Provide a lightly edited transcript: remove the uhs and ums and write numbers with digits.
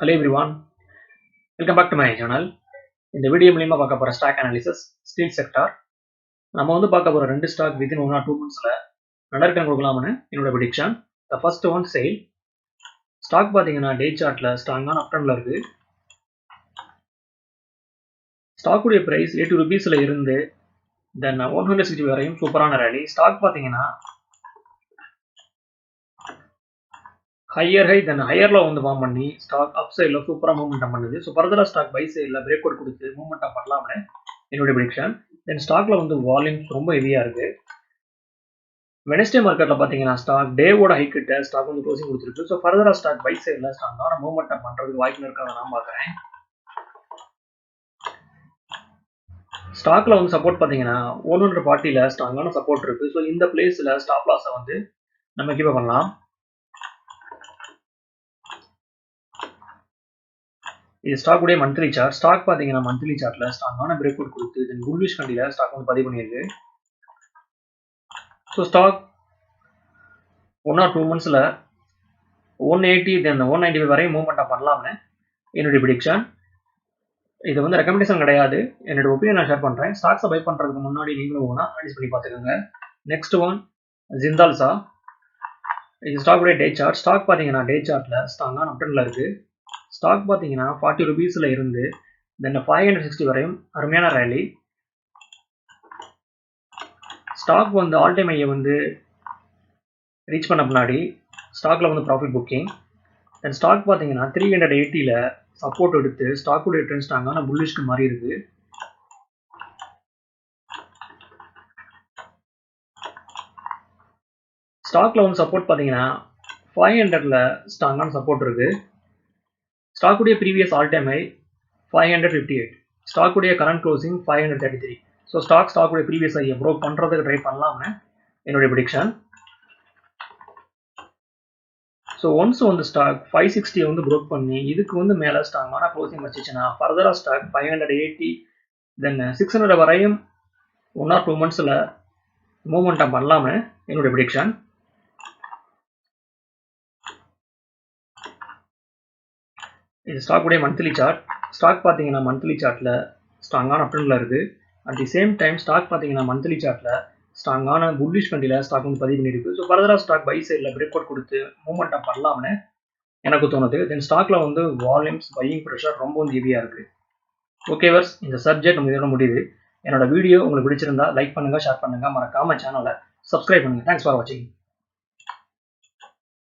Hello everyone, welcome back to my channel. இந்த video மூலமா பார்க்க போற ஸ்டாக் அனாலிசிஸ் ஸ்டீல் செக்டார். நம்ம வந்து பார்க்க போற ரெண்டு ஸ்டாக் within 1 or 2 monthsல நல்ல ரிட்டர்ன் கொடுக்கலாம்னு என்னோட prediction. The first one SAIL. Stock பாத்தீங்கன்னா டே சார்ட்ல ஸ்ட்ராங்கான அப் ட்ரெண்ட்ல இருக்கு. ஸ்டாக் உடைய பிரைஸ் 80 ரூபீஸ்ல இருந்து தென் 160 வரையும் சூப்பரான ரேலி. ஸ்டாக் பாத்தீங்கன்னா ஹையர் தென் ஹையர்ல வந்து ஃபார்ம் பண்ணி ஸ்டாக் அப் சைட்ல சூப்பரா மூவ்மெண்ட் பண்ணுது. ஸோ ஃபர்தரா ஸ்டாக் பை சைட்ல பிரேக் அவுட் கொடுத்து மூவ்மெண்ட் பண்ணலாம்னு என்னுடைய ப்ரெடிக்ஷன். தென் ஸ்டாக்ல வந்து வால்யூம்ஸ் ரொம்ப ஹெவியா இருக்கு. வெனஸ்டே மார்க்கெட்ல பாத்தீங்கன்னா ஸ்டாக் டேவோட ஹை கிட்ட ஸ்டாக் வந்து க்ளோசிங் கொடுத்துருக்கு. ஸோ ஃபர்தரா ஸ்டாக் பை சைட்ல ஸ்ட்ராங்கான மூவ்மெண்ட் பண்றதுக்கு வாய்ப்பு இருக்கிறத நான் பாக்குறேன். ஸ்டாக்ல வந்து சப்போர்ட் பாத்தீங்கன்னா 140ல ஸ்ட்ராங்கான சப்போர்ட் இருக்கு. ஸோ இந்த பிளேஸ்ல ஸ்டாப் லாஸை வந்து நம்ம கீப் பண்ணலாம். இது ஸ்டாக் உடைய மந்த்லி சார்ட். ஸ்டாக் பாத்தீங்கன்னா மந்த்லி சார்ட்ல ஸ்ட்ராங்கான பிரேக் அவுட் கொடுத்து தென் புல்லிஷ் கண்டில ஸ்டாக் வந்து பதிவு பண்ணியிருக்கு. ஸோ ஸ்டாக் 1 or 2 monthsல 180 தென் 195 வரை மூவ்மெண்ட் பண்ணலாம்னு என்னுடைய ப்ரெடிக்ஷன். இது வந்து ரெக்கமெண்டேஷன் கிடையாது, என்னோட ஒப்பீனியன் நான் ஷேர் பண்றேன். ஸ்டாக்ஸை பை பண்றதுக்கு முன்னாடி நீங்களும் ஓனா அனலைஸ் பண்ணி பார்த்துக்கோங்க. நெக்ஸ்ட் ஒன் ஜிந்தால்ஸா. இது ஸ்டாக் உடைய டே சார்ட். ஸ்டாக் பாத்தீங்கன்னா டே சார்ட்ல ஸ்ட்ராங்கான அப் ட்ரெண்ட்ல இருக்கு. ஸ்டாக் பாத்தீங்கன்னா 40 ரூபீஸ்ல இருந்து தென் 560 வரையும் அருமையான ரேலி. ஸ்டாக் வந்து ஆல் டைம் ஐயை வந்து ரீச் பண்ண முன்னாடி ஸ்டாக்ல வந்து ப்ராஃபிட் புக்கிங். தென் ஸ்டாக் பாத்தீங்கன்னா 380ல சப்போர்ட் எடுத்து ஸ்டாக் உடைய ட்ரெண்ட் ஸ்ட்ராங்கான புல்லிஷ்க்கு மாறி இருக்கு. ஸ்டாக்ல வந்து சப்போர்ட் பாத்தீங்கன்னா 500ல ஸ்ட்ராங்கான சப்போர்ட் இருக்கு. ஸ்டாக் உடைய previous all time high 558. Stock உடைய கரண்ட் க்ளோசிங் 533. ஸோ ஸ்டாக் உடைய ப்ரீவியஸ் ஹையை ப்ரோக் பண்றதுக்கு ட்ரை பண்ணலாம்னு என்னுடைய ப்ரெடிக்ஷன். ஸோ ஒன்ஸ் வந்து ஸ்டாக் 560 வந்து ப்ரோக் பண்ணி இதுக்கு வந்து மேலே ஸ்ட்ராங்கான க்ளோசிங் வச்சுச்சுன்னா ஃபர்தரா ஸ்டாக் 580 தென் 600 வரையும் 1 or 2 monthsல மூவ்மெண்ட் பண்ணலாம்னு என்னுடைய ப்ரெடிக்ஷன். இது ஸ்டாக் உடைய மந்த்லி சார்ட். ஸ்டாக் பாத்தீங்கன்னா மந்த்லி சார்ட்ல ஸ்ட்ராங்கான அப் ட்ரெண்ட்ல இருக்கு. At the same time stock பாத்தீங்கன்னா மந்த்லி சார்ட்ல ஸ்ட்ராங்கான புல்லிஷ் கண்டில ஸ்டாக் வந்து பதிவு பண்ணிருக்கு. ஸோ ஃபர்தரா ஸ்டாக் பை சைட்ல பிரேக் அவுட் கொடுத்து மூவ்மெண்ட் பண்ணலாம்னு எனக்கு தோணுது. தென் ஸ்டாக்ல வந்து வால்யூம்ஸ் பையிங் ப்ரெஷர் ரொம்ப வந்து ஹெவியா இருக்கு. ஓகே வர்ஸ், இந்த சப்ஜெக்ட் நம்ம இதோட முடியுது. என்னோட வீடியோ உங்களுக்கு பிடிச்சிருந்தா லைக் பண்ணுங்க, ஷேர் பண்ணுங்க, மறக்காம சேனலை சப்ஸ்கிரைப் பண்ணுங்க. தேங்க்ஸ் ஃபார் வாட்சிங்.